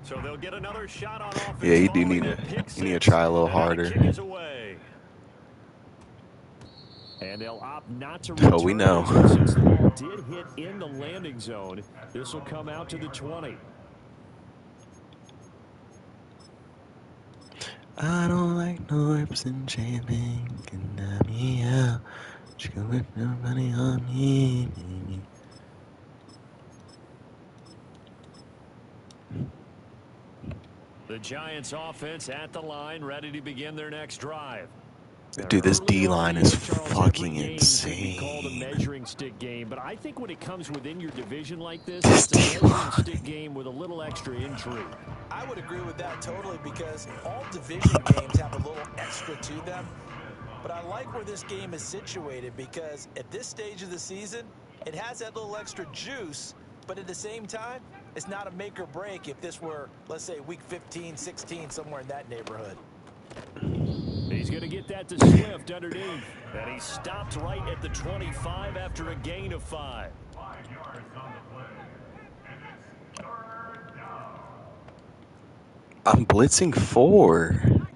So they'll get another shot on offense. Yeah, you do need to try a little harder. And they'll opt not to Oh, we know. return since the ball did hit in the landing zone. This will come out to the 20. I don't like Norps and champagne. Can me out? She can whip nobody on me, baby. The Giants offense at the line, ready to begin their next drive. Dude, this D-line is fucking insane. Called a measuring stick game, but I think when it comes within your division like this, it's a measuring stick game with a little extra intrigue. I would agree with that totally because all division games have a little extra to them. But I like where this game is situated because at this stage of the season, it has that little extra juice, but at the same time, it's not a make or break if this were, let's say, week 15, 16, somewhere in that neighborhood. He's going to get that to Swift underneath. And he stopped right at the 25 after a gain of 5. I'm blitzing 4.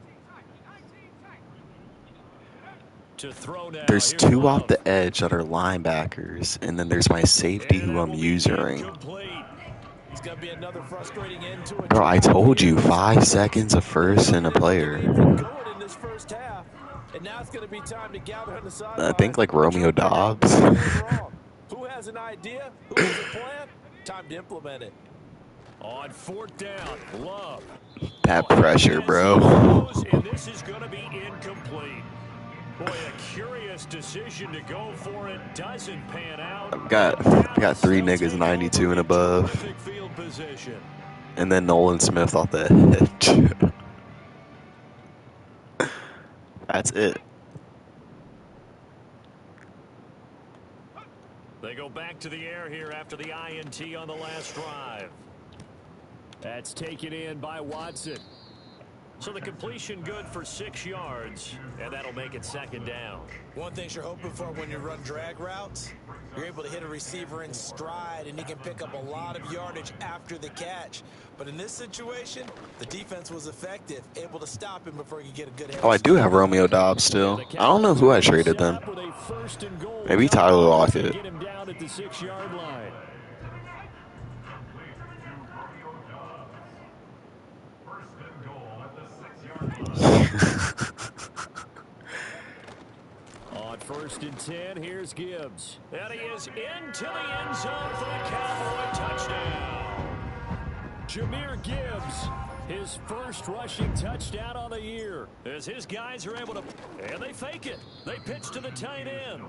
There's 2 off the edge that are linebackers, and then there's my safety who I'm using. Bro, I told you, 5 seconds a first and a player. I think like Romeo Dobbs. Who has an idea? Who has a plan? Time to implement it. On 4th down, Love. That pressure, bro. And this is going to be incomplete. Boy, a curious decision to go for it. Doesn't pan out. I got 3 niggas 92 and above. And then Nolan Smith off the edge. That's it. They go back to the air here after the INT on the last drive. That's taken in by Watson. So the completion good for 6 yards, and that'll make it 2nd down. One thing you're hoping for when you run drag routes, you're able to hit a receiver in stride, and he can pick up a lot of yardage after the catch. But in this situation, the defense was effective, able to stop him before you get a good head. Oh, I do have Romeo Dobbs still. I don't know who I traded them. Maybe Tyler Lockett. Get him down at the 6-yard line. On 1st and 10, here's Gibbs. And he is into the end zone for the Cowboy touchdown. Jahmyr Gibbs, his first rushing touchdown on the year. As his guys are able to, and they fake it. They pitch to the tight end.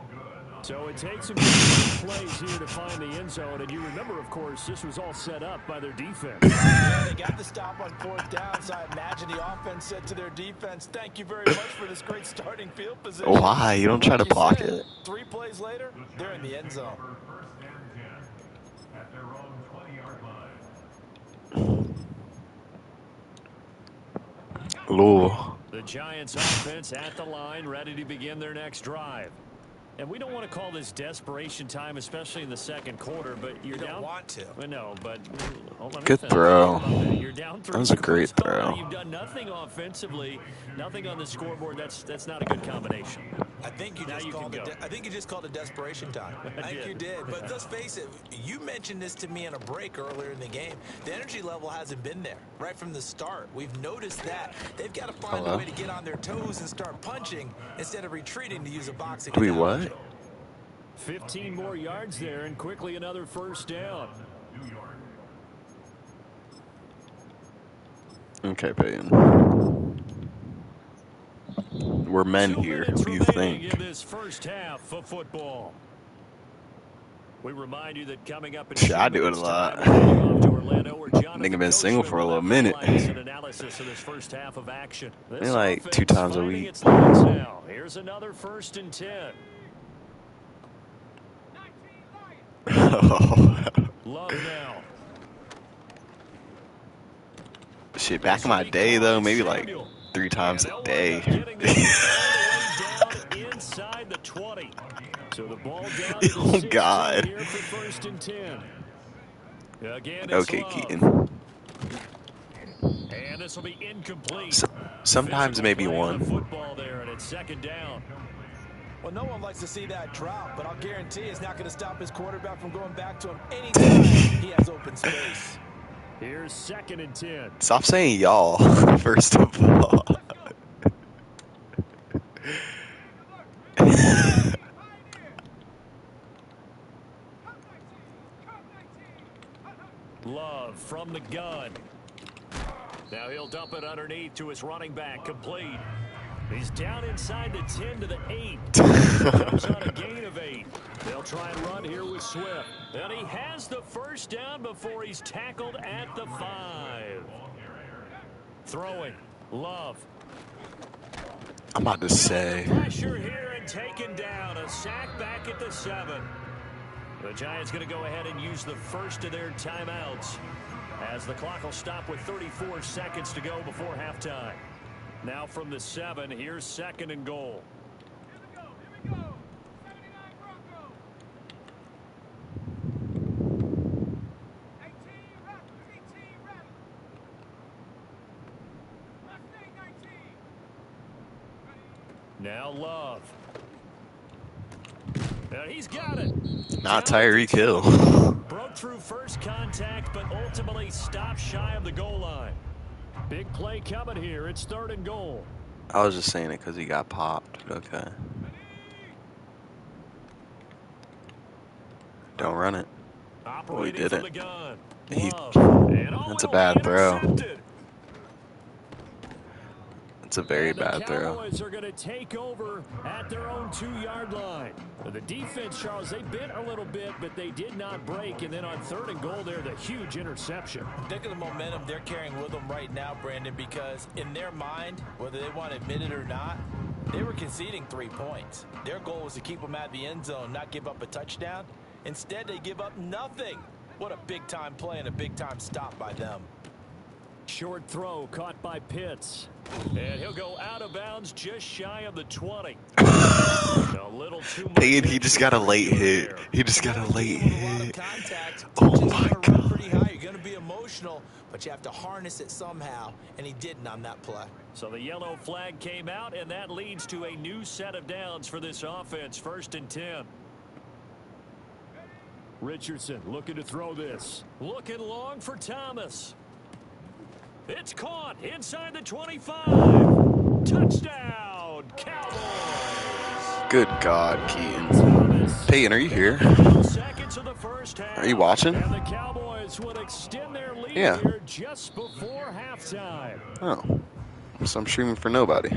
So it takes some plays here to find the end zone. And you remember, of course, this was all set up by their defense. Yeah, they got the stop on 4th down, so I imagine the offense said to their defense, thank you very much for this great starting field position. Why? You don't try to block it. 3 plays later, they're in the end zone. Ooh. The Giants offense at the line, ready to begin their next drive. And we don't want to call this desperation time, especially in the 2nd quarter, but you're down. You don't want to. No, but good throw. You're down 3. That was a great throw. You've done nothing offensively, nothing on the scoreboard. That's not a good combination. I think you just called it desperation time. I think you did. But let's face it, you mentioned this to me in a break earlier in the game. The energy level hasn't been there right from the start. We've noticed that. They've got to find a way to get on their toes and start punching instead of retreating, to use a boxing analogy. What? 15 more yards there, and quickly another 1st down. Okay, Peyton. We're men here. What do you think? In this 1st half of football. We remind you that coming up in I do it a lot. Nigga been single for a little minute. Maybe like 2 times a week. Here's another 1st and 10. Love now. Shit, back in my day though, maybe like 3 times a day. Inside the 20. So the ball down oh God. Here for 1st and 10. Again, okay, Keaton. And this will be incomplete. Sometimes maybe one. Football there, and it's second down. Well, no one likes to see that drop, but I'll guarantee it's not going to stop his quarterback from going back to him anytime he has open space. Here's 2nd and 10. Stop saying y'all, first of all. Love from the gun. Now he'll dump it underneath to his running back, complete. He's down inside the 10 to the 8. Comes on a gain of 8. They'll try and run here with Swift. And he has the first down before he's tackled at the 5. Throwing. Love. I'm about to say. Pressure here and taken down. A sack back at the 7. The Giants going to go ahead and use the first of their timeouts as the clock will stop with 34 seconds to go before halftime. Now from the 7, here's 2nd and goal. Here we go. 79 Broncos. 18 Rebels. Mustang 19. Now Love. And he's got it. Not Tyreek Hill. Broke through first contact, but ultimately stopped shy of the goal line. Big play coming here. It's 3rd and goal. I was just saying it because he got popped. Okay. Don't run it. Oh, he did it. That's a bad throw. It's a very bad throw. The Cowboys are going to take over at their own 2-yard line. The defense, Charles, they bent a little bit, but they did not break. And then on 3rd and goal there, the huge interception. Think of the momentum they're carrying with them right now, Brandon, because in their mind, whether they want to admit it or not, they were conceding 3 points. Their goal was to keep them out of the end zone, not give up a touchdown. Instead, they give up nothing. What a big-time play and a big-time stop by them. Short throw caught by Pitts. And he'll go out of bounds just shy of the 20. A little too much. He just got a late hit. He just got a late hit. Oh my God. Pretty high. You're going to be emotional, but you have to harness it somehow, and he didn't on that play. So the yellow flag came out, and that leads to a new set of downs for this offense. 1st and 10. Richardson looking to throw this. Looking long for Thomas. It's caught inside the 25. Touchdown, Cowboys. Good God, Keaton. Peyton, are you here? Are you watching? And the Cowboys would extend their lead here just before halftime. Oh, so I'm streaming for nobody.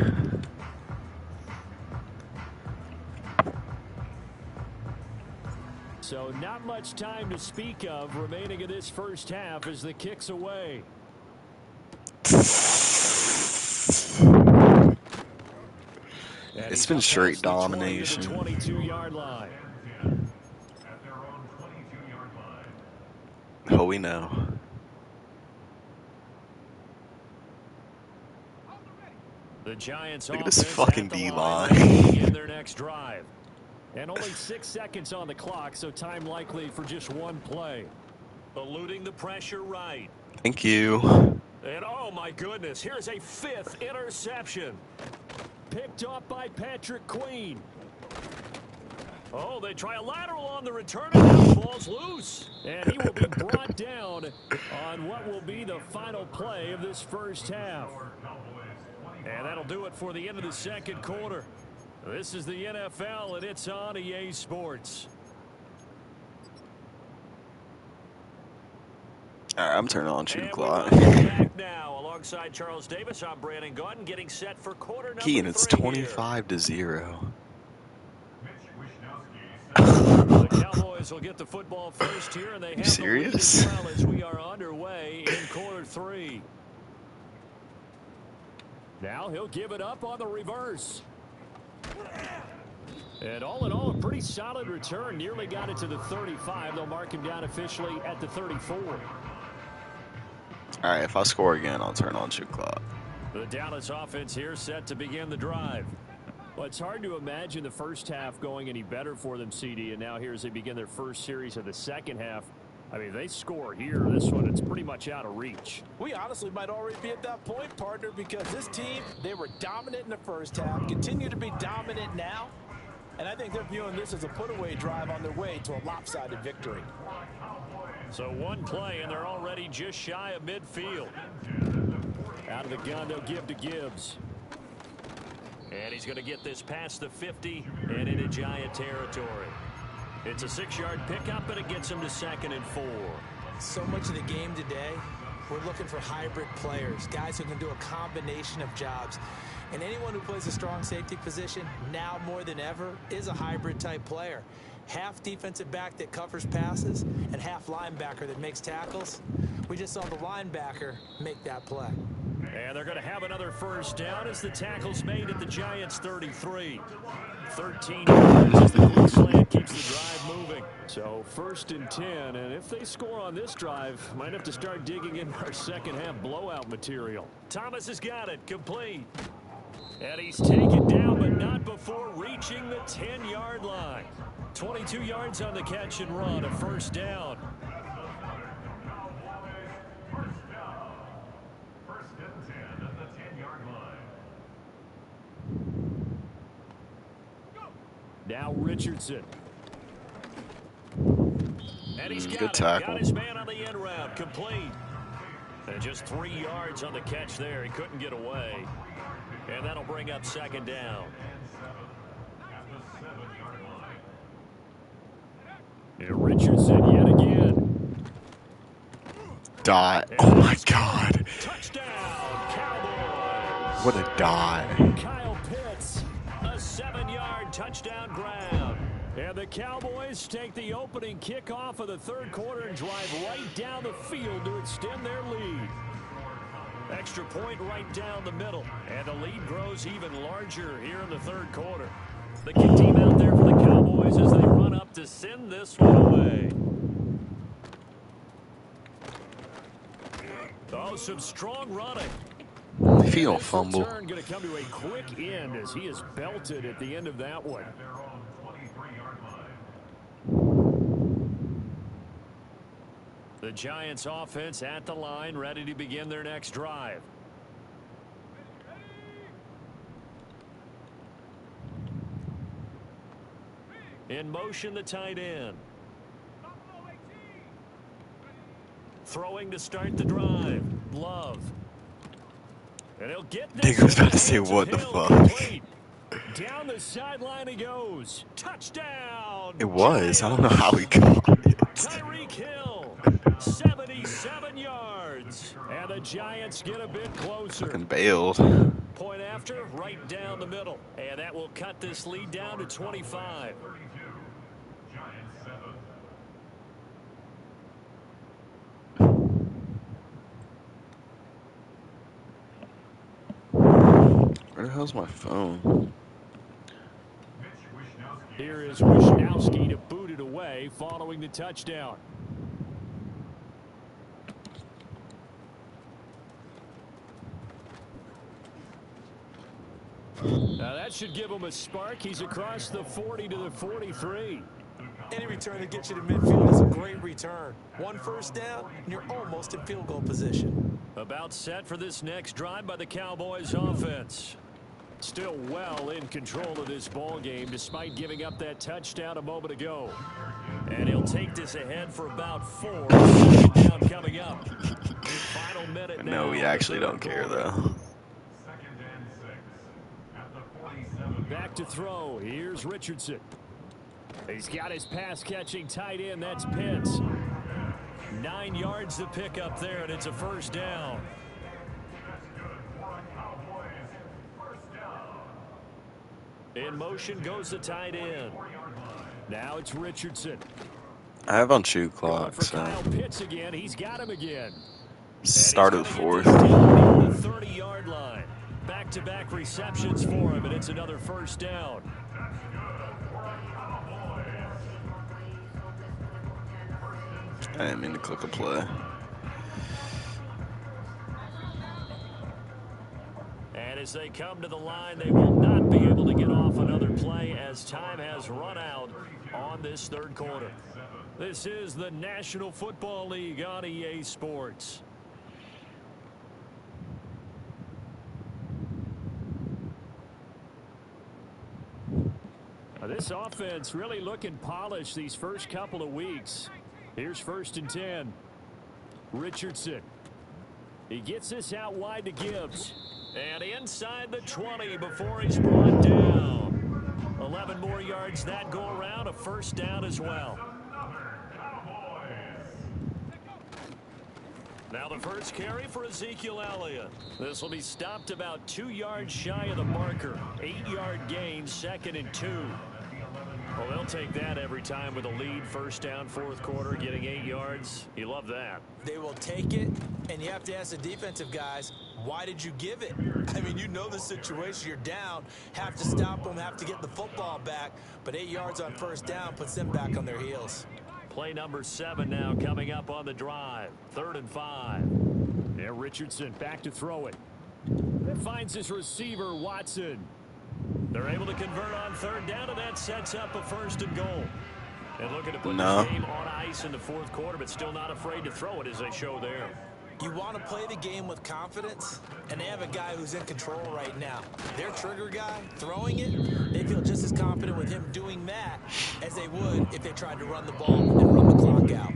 So not much time to speak of remaining in this first half as the kick's away. It's been straight domination. 22-yard line. Oh, we know. The Giants look at this fucking D-line. In their next drive. And only 6 seconds on the clock, so time likely for just one play. Eluding the pressure right. Thank you. And oh my goodness, here's a 5th interception. Picked up by Patrick Queen. Oh, they try a lateral on the return, and now ball's loose. And he will be brought down on what will be the final play of this first half. And that'll do it for the end of the second quarter. This is the NFL, and it's on EA Sports. All right, I'm turning on shooting clock. Back now, alongside Charles Davis, I'm Brandon Gaudin, getting set for quarter number 3. Keaton, it's 25-0. The Cowboys will get the football first here, and they have serious? The lead as well as we are underway in quarter 3. Now he'll give it up on the reverse. And all in all, a pretty solid return. Nearly got it to the 35. They'll mark him down officially at the 34. All right, if I score again, I'll turn on shoot clock. The Dallas offense here set to begin the drive. Well, it's hard to imagine the first half going any better for them, CD. And now here as they begin their first series of the second half, I mean, they score here. This one, it's pretty much out of reach. We honestly might already be at that point, partner, because this team, they were dominant in the first half, continue to be dominant now, and I think they're viewing this as a put-away drive on their way to a lopsided victory. So one play, and they're already just shy of midfield. Out of the gun, they'll give to Gibbs. And he's going to get this past the 50 and into Giant territory. It's a 6-yard pickup, and it gets him to 2nd and 4. So much of the game today, we're looking for hybrid players, guys who can do a combination of jobs. And anyone who plays a strong safety position, now more than ever, is a hybrid-type player. Half defensive back that covers passes and half linebacker that makes tackles. We just saw the linebacker make that play. And they're going to have another first down as the tackle's made at the Giants' 33. 13 yards as the quick slant keeps the drive moving. So 1st and 10, and if they score on this drive, might have to start digging in our second-half blowout material. Thomas has got it, complete. And he's taken down, but not before reaching the 10-yard line. 22 yards on the catch and run, a first down. Now Richardson. And he's Good tackle. Got his man on the end route, complete. And just 3 yards on the catch there. He couldn't get away. And that'll bring up 2nd down. And Richardson yet again. Dot. Oh my God. Touchdown, Cowboys. What a dot. Kyle Pitts, a 7-yard touchdown grab. And the Cowboys take the opening kickoff of the 3rd quarter and drive right down the field to extend their lead. Extra point right down the middle, and the lead grows even larger here in the 3rd quarter. The kick team out there for the Cowboys as they run up to send this one away. Oh, some strong running. If he don't fumble. Turn going to come to a quick end as he is belted at the end of that one. The Giants offense at the line, ready to begin their next drive. In motion, the tight end. Throwing to start the drive. Love. And he'll get this. I was about to say, what the fuck? Down the sideline he goes. Touchdown. It was. I don't know how he got it. Tyreek Hill, 77 yards. And the Giants get a bit closer. Fucking bailed. Point after, right down the middle. And that will cut this lead down to 25. Where the hell's my phone? Here is Wishnowski to boot it away following the touchdown. Now that should give him a spark. He's across the 40 to the 43. Any return that gets you to midfield is a great return. 1 first down, and you're almost in field goal position. About set for this next drive by the Cowboys offense. Still well in control of this ball game despite giving up that touchdown a moment ago. And he'll take this ahead for about 4. Down coming up. Final minute now. No, we actually don't care though. Back to throw. Here's Richardson. He's got his pass-catching tight end. That's Pitts. 9 yards to pick up there, and it's a first down. In motion goes the tight end. Now it's Richardson. I have on shoot Going clock, for so Kyle Pitts again. He's got him again. start of the 4th. The 30-yard line. Back-to-back receptions for him, and it's another first down. I didn't mean to click a play. And as they come to the line, they will not be able to get off another play as time has run out on this 3rd quarter. This is the National Football League on EA Sports. This offense really looking polished these first couple of weeks. Here's 1st and 10. Richardson. He gets this out wide to Gibbs. And inside the 20 before he's brought down. 11 more yards that go around. A 1st down as well. Now the first carry for Ezekiel Elliott. This will be stopped about 2 yards shy of the marker. 8-yard gain, 2nd and 2. Well, they'll take that every time with a lead. 1st down, 4th quarter, getting 8 yards. You love that. They will take it, and you have to ask the defensive guys, why did you give it? I mean, you know the situation. You're down, have to stop them, have to get the football back. But 8 yards on 1st down puts them back on their heels. Play number 7 now coming up on the drive. 3rd and 5. Yeah, Richardson back to throw it. It finds his receiver, Watson. They're able to convert on 3rd down, and that sets up a 1st and goal. And looking to put this game on ice in the 4th quarter, but still not afraid to throw it as they show there. You want to play the game with confidence, and they have a guy who's in control right now. Their trigger guy, throwing it, they feel just as confident with him doing that as they would if they tried to run the ball and run the clock out.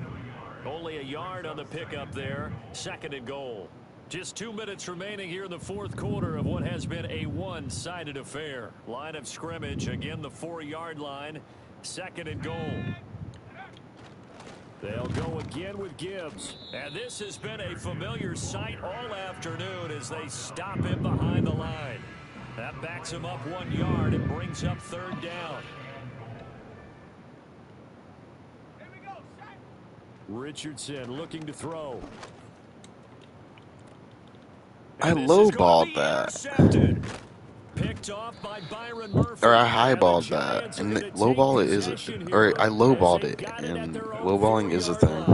Only a yard on the pickup there. 2nd and goal. Just 2 minutes remaining here in the 4th quarter of what has been a one-sided affair. Line of scrimmage, again the 4-yard line. 2nd and goal. They'll go again with Gibbs. And this has been a familiar sight all afternoon as they stop him behind the line. That backs him up 1 yard and brings up 3rd down. Richardson looking to throw. I lowballed that. Picked off by Byron Murphy. Or I highballed that. And lowball it is or I lowballed it. And lowballing is a thing.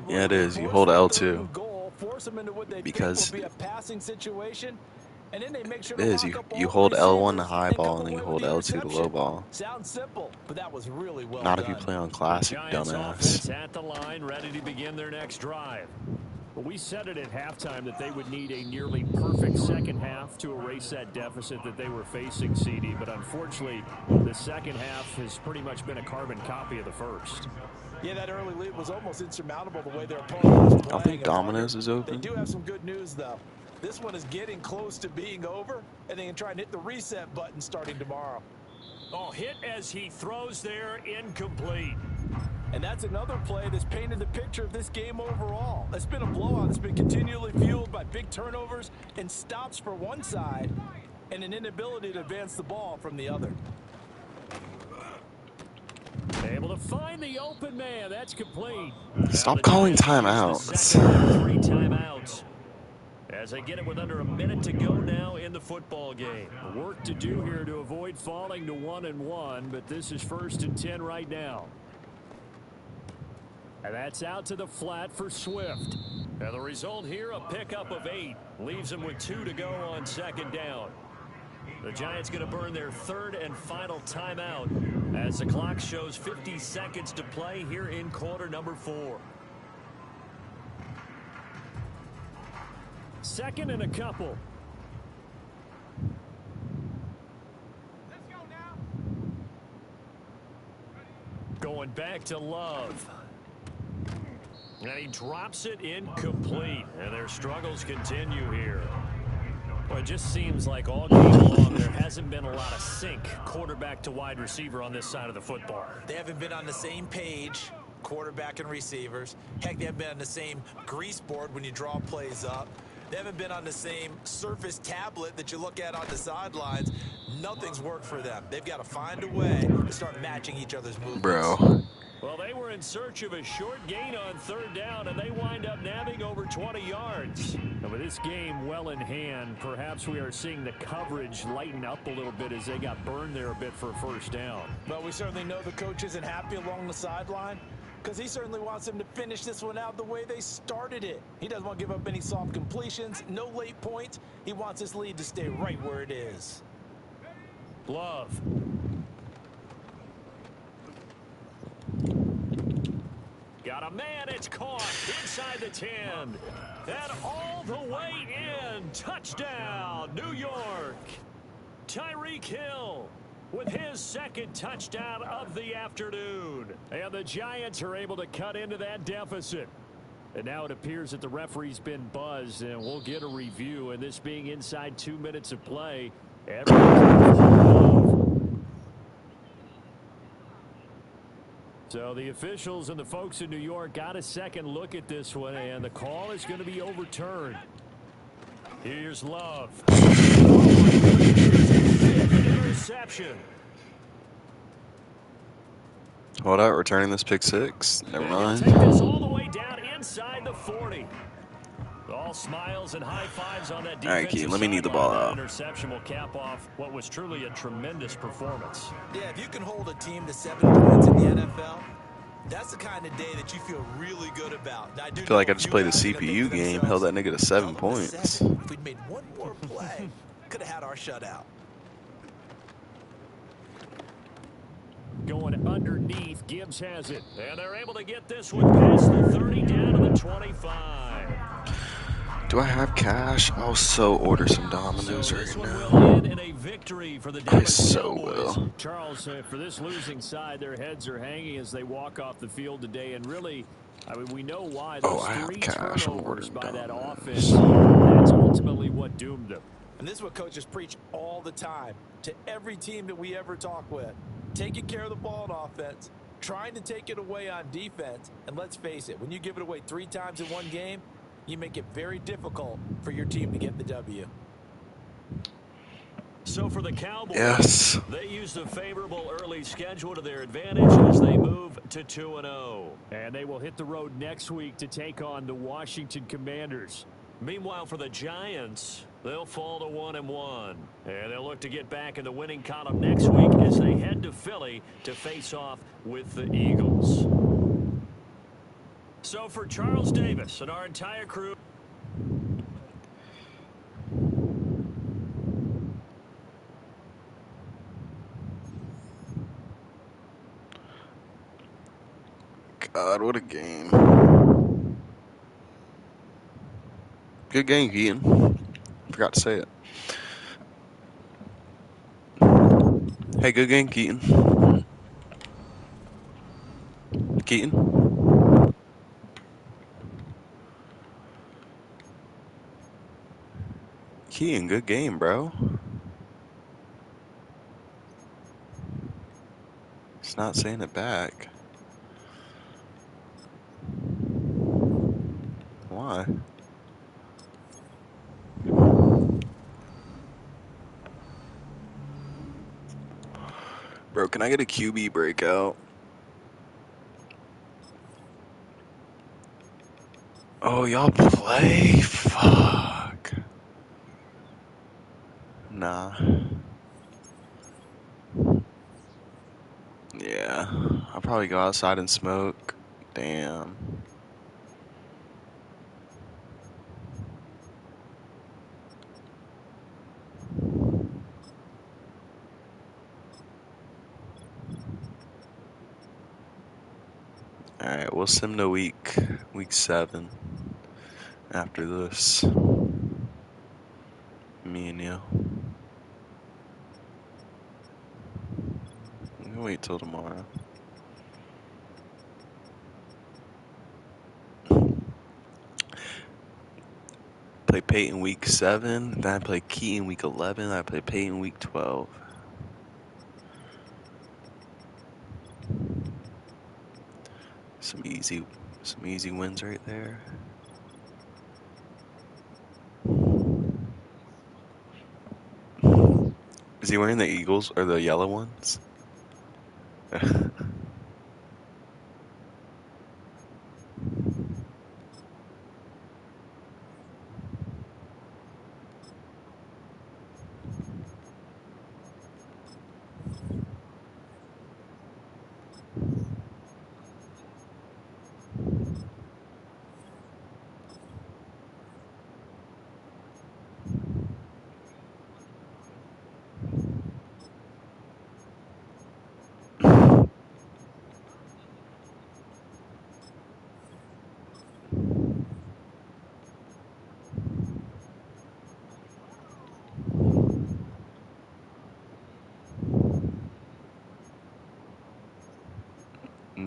Yeah, it is. You hold L2. Because it is. You hold L1 to highball and then you hold L2 to lowball. Sounds simple, but that was really well Not done. if you play on classic, dumbass. At the line, ready to begin their next drive. Well, we said it at halftime that they would need a nearly perfect second half to erase that deficit that they were facing, CD. But unfortunately, the second half has pretty much been a carbon copy of the first. Yeah, that early lead was almost insurmountable the way their opponent was playing. I think Domino's is open. They do have some good news, though. This one is getting close to being over, and they can try and hit the reset button starting tomorrow. Oh, hit as he throws there, incomplete. And that's another play that's painted the picture of this game overall. It's been a blowout. It's been continually fueled by big turnovers and stops for one side and an inability to advance the ball from the other. Able to find the open man. That's complete. Stop calling timeouts. 3 timeouts. As they get it with under a minute to go now in the football game. Work to do here to avoid falling to 1-1, but this is 1st and 10 right now. And that's out to the flat for Swift. And the result here, a pickup of 8. Leaves them with 2 to go on 2nd down. The Giants going to burn their 3rd and final timeout as the clock shows 50 seconds to play here in quarter number 4. 2nd and a couple. Let's go now. Going back to Love. And he drops it incomplete. And their struggles continue here. Well, it just seems like all game long there hasn't been a lot of sync quarterback to wide receiver on this side of the football. They haven't been on the same page, quarterback and receivers. Heck, they haven't been on the same grease board when you draw plays up. They haven't been on the same Surface tablet that you look at on the sidelines. Nothing's worked for them. They've got to find a way to start matching each other's movements. Bro. Well, they were in search of a short gain on 3rd down, and they wind up nabbing over 20 yards. And with this game well in hand, perhaps we are seeing the coverage lighten up a little bit as they got burned there a bit for a 1st down. But we certainly know the coach isn't happy along the sideline because he certainly wants them to finish this one out the way they started it. He doesn't want to give up any soft completions, no late points. He wants his lead to stay right where it is. Love. Got a man, it's caught inside the 10. And all the way in. Touchdown, New York. Tyreek Hill with his second touchdown of the afternoon. And the Giants are able to cut into that deficit. And now it appears that the referee's been buzzed, and we'll get a review. And this being inside 2 minutes of play, so the officials and the folks in New York got a second look at this one, and the call is going to be overturned. Here's Love. Interception. Hold out, returning this pick six. Never mind. Take this all the way down inside the 40. All smiles and high fives on that defensive. All right, Keaton, let me need the ball out. Interception will cap off what was truly a tremendous performance. Yeah, if you can hold a team to 7 points in the NFL, that's the kind of day that you feel really good about. I feel like I just played a CPU game, held that nigga to 7 points. If we'd made one more play, could have had our shutout. Going underneath, Gibbs has it. And they're able to get this one past the 30 down to the 25. Do I have cash? I'll so order some Domino's right now. Will end in a victory for the I so will. Charles, for this losing side, their heads are hanging as they walk off the field today. And really, I mean, we know why. Those I have three cash. I'm turnovers ordering by that Domino's. offense, that's ultimately what doomed them. And this is what coaches preach all the time to every team that we ever talk with. Taking care of the ball on offense, trying to take it away on defense, and let's face it, when you give it away 3 times in one game, you make it very difficult for your team to get the W. So for the Cowboys, yes, they used a favorable early schedule to their advantage as they move to 2-0. And they will hit the road next week to take on the Washington Commanders. Meanwhile, for the Giants, they'll fall to 1-1. And they'll look to get back in the winning column next week as they head to Philly to face off with the Eagles. So for Charles Davis and our entire crew. God, what a game. Good game, Keaton. Forgot to say it. Hey, good game, Keaton. Keaton? Keaton, good game, bro. He's not saying it back. Why? Bro, can I get a QB breakout? Oh, y'all play? Fuck. Nah. Yeah. I'll probably go outside and smoke. Damn. Alright, we'll sim to week 7 after this. Me and you. We can wait till tomorrow. Play Peyton week 7, then I play Keaton week 11, then I play Peyton week 12. Some easy wins right there. Is he wearing the Eagles or the yellow ones?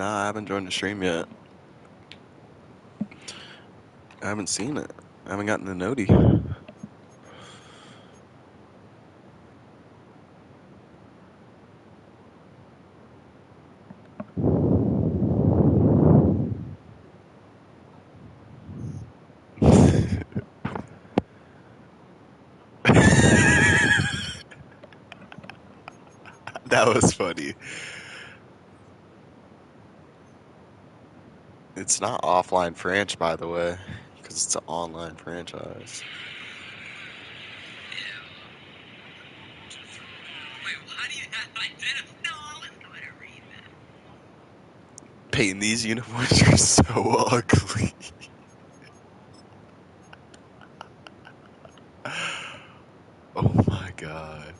Nah, I haven't joined the stream yet. I haven't seen it. I haven't gotten the noti. That was funny. It's not offline franch, by the way, because it's an online franchise. Wait, how do you identify? No, I wasn't going to read that. Peyton, these uniforms are so ugly. Oh my god.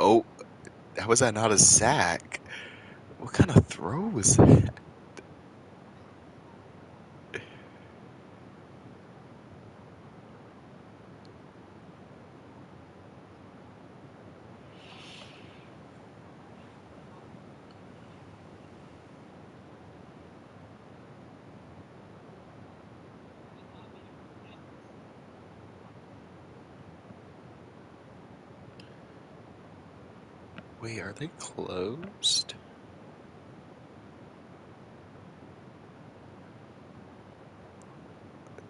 Oh, how was that not a sack? What kind of throw was that? Wait, are they closed?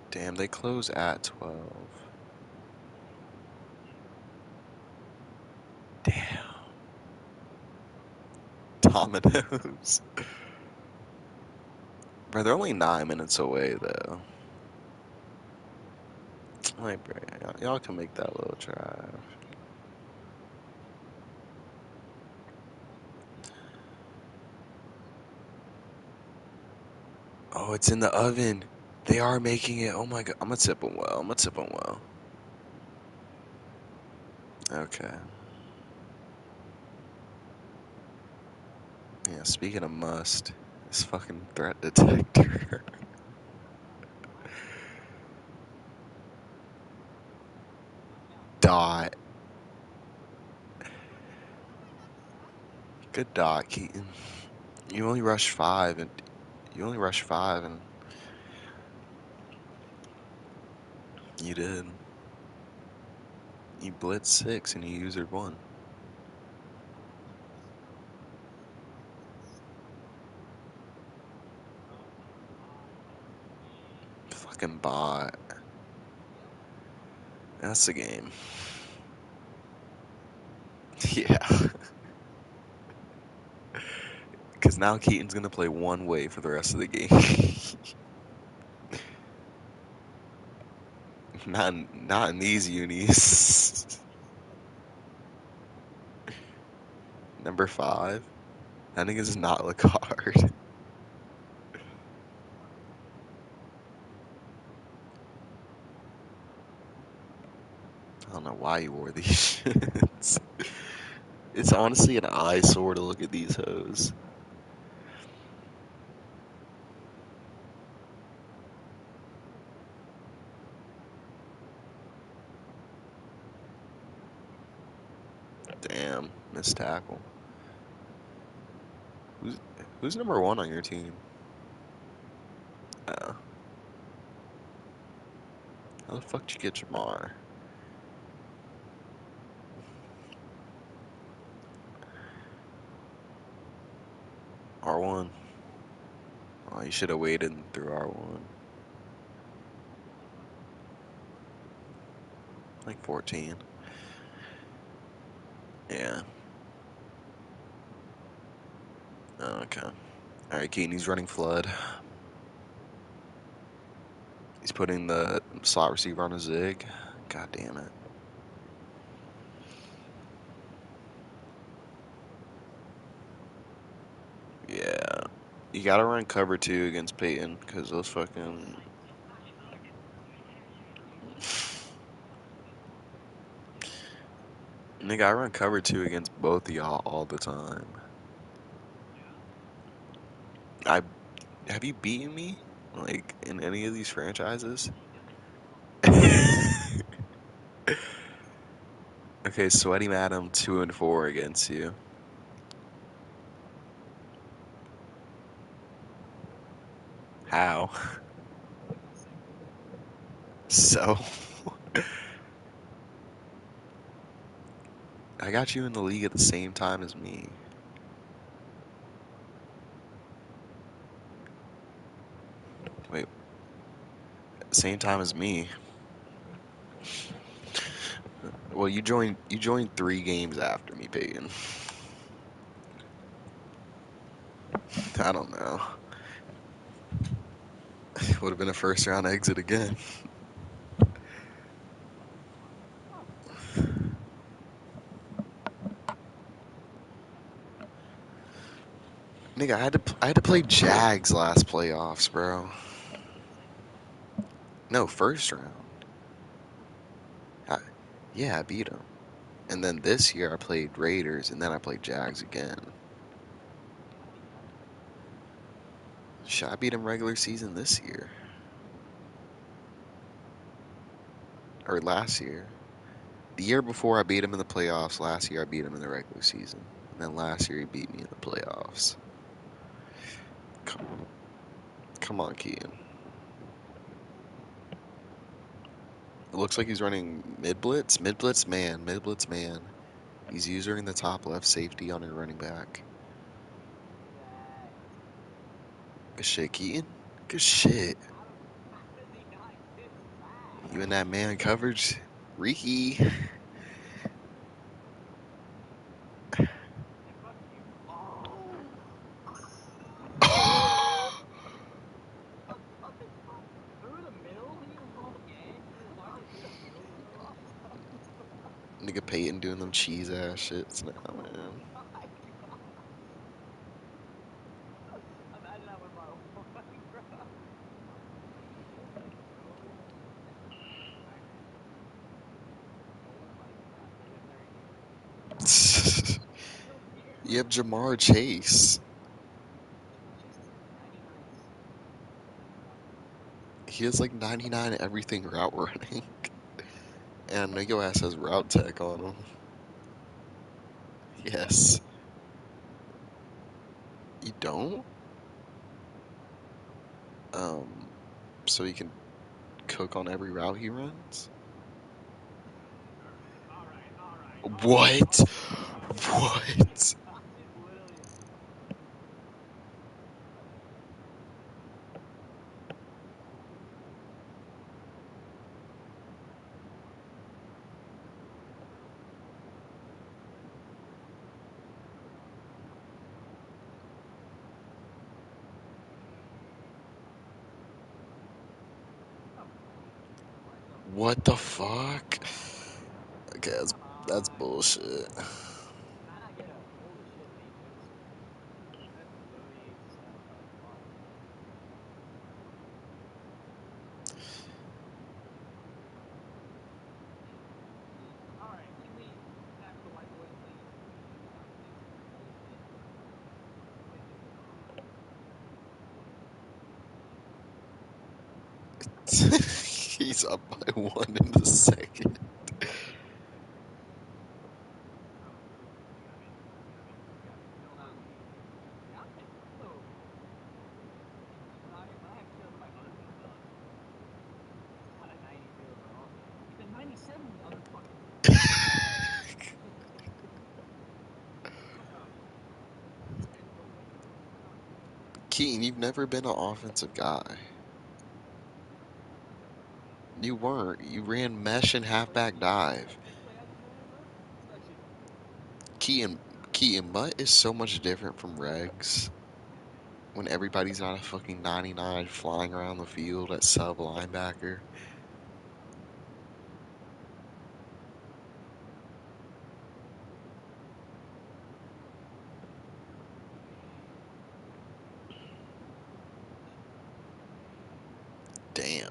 Damn, they close at 12. Damn. Dominoes. Bro, they're only 9 minutes away, though. Like, bro, y'all can make that little drive. Oh, it's in the oven. They are making it. Oh my god. I'm gonna tip them well. I'm gonna tip them well. Okay. Yeah, speaking of must, this fucking threat detector. Dot. Good dot, Keaton. You only rushed 5 and you only rushed 5 and you did. You blitzed 6 and you usered 1. Fucking bot. That's the game. Yeah. Because now Keaton's gonna play one way for the rest of the game. not in these unis. Number 5. That nigga does not look hard. I don't know why you wore these shits. It's honestly an eyesore to look at these hoes. Damn, missed tackle. Who's number 1 on your team? How the fuck did you get Jamar? R1. Oh, you should have waited through R1. Like 14. Yeah. Okay. Alright, Keaton, he's running flood. He's putting the slot receiver on a zig. God damn it. Yeah. You gotta run cover 2 against Peyton, because those fucking... Nigga, I run cover 2 against both of y'all all the time. Have you beaten me? Like, in any of these franchises? Okay, Sweaty Madam 2-4 against you. How? So, I got you in the league at the same time as me. Wait, same time as me. Well, you joined 3 games after me, Peyton. I don't know. Would have been a first round exit again. Nigga, I had to play Jags last playoffs, bro. No, first round. I, yeah, I beat them. And then this year I played Raiders, and then I played Jags again. Should I beat him regular season this year or last year? The year before I beat him in the playoffs. Last year I beat him in the regular season, and then last year he beat me in the playoffs. Come, come on, Keaton. It looks like he's running mid blitz, man, mid blitz man. He's using the top left safety on a running back. Good shit, Keaton. Good shit. You in that man coverage, Ricky. Nigga Peyton doing them cheese ass shits now, man. You have Jamar Chase. He has like 99 everything route running. And I know your ass has route tech on him. Yes. You don't? Um, so he can cook on every route he runs? What? What? What the fuck? Okay, that's bullshit. He's up by 1 in the second. Keaton, you've never been an offensive guy. You weren't. You ran mesh and halfback dive. Keaton, Keaton, Mutt is so much different from Regs when everybody's not a fucking 99 flying around the field at sub linebacker. Damn.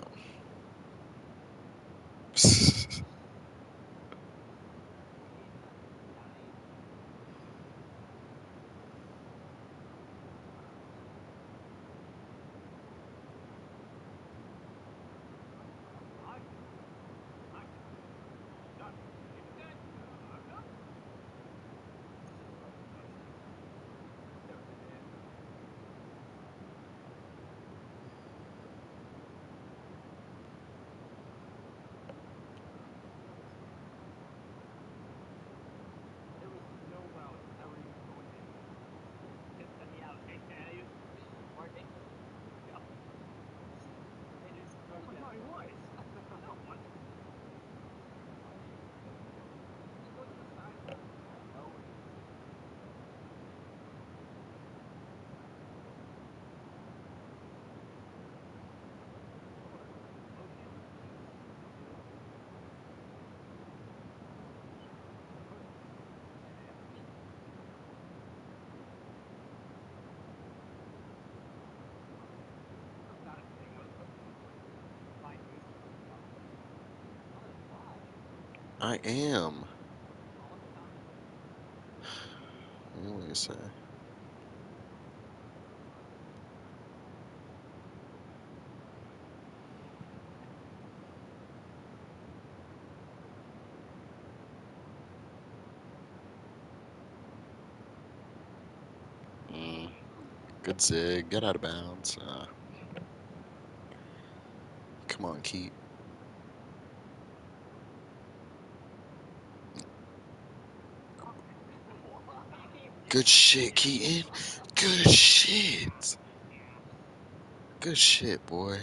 I am. What do you say? Mm, good zig. Get out of bounds. Come on, Keith. Good shit, Keaton. Good shit. Good shit, boy.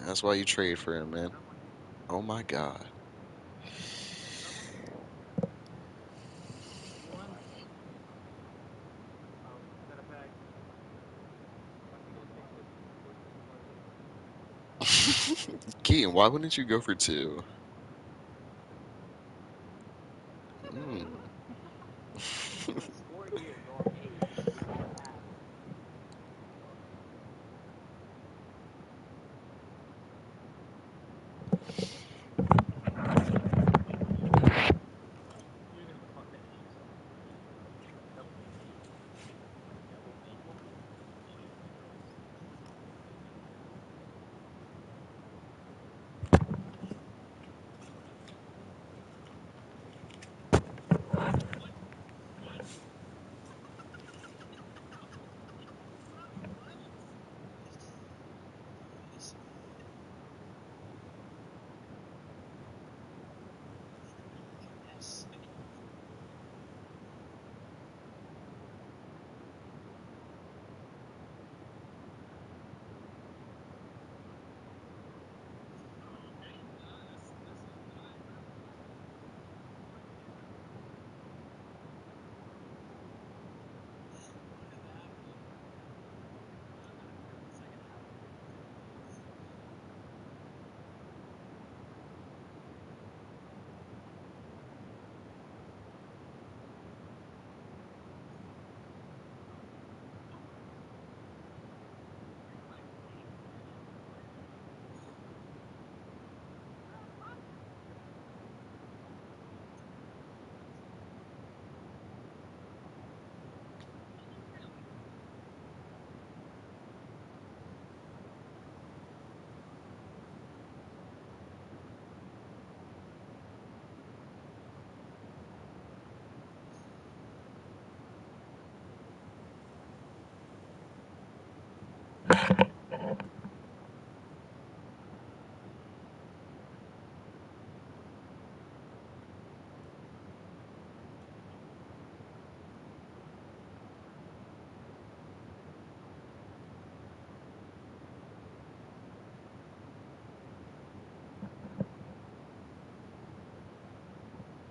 That's why you trade for him, man. Oh my god. Keaton, why wouldn't you go for two?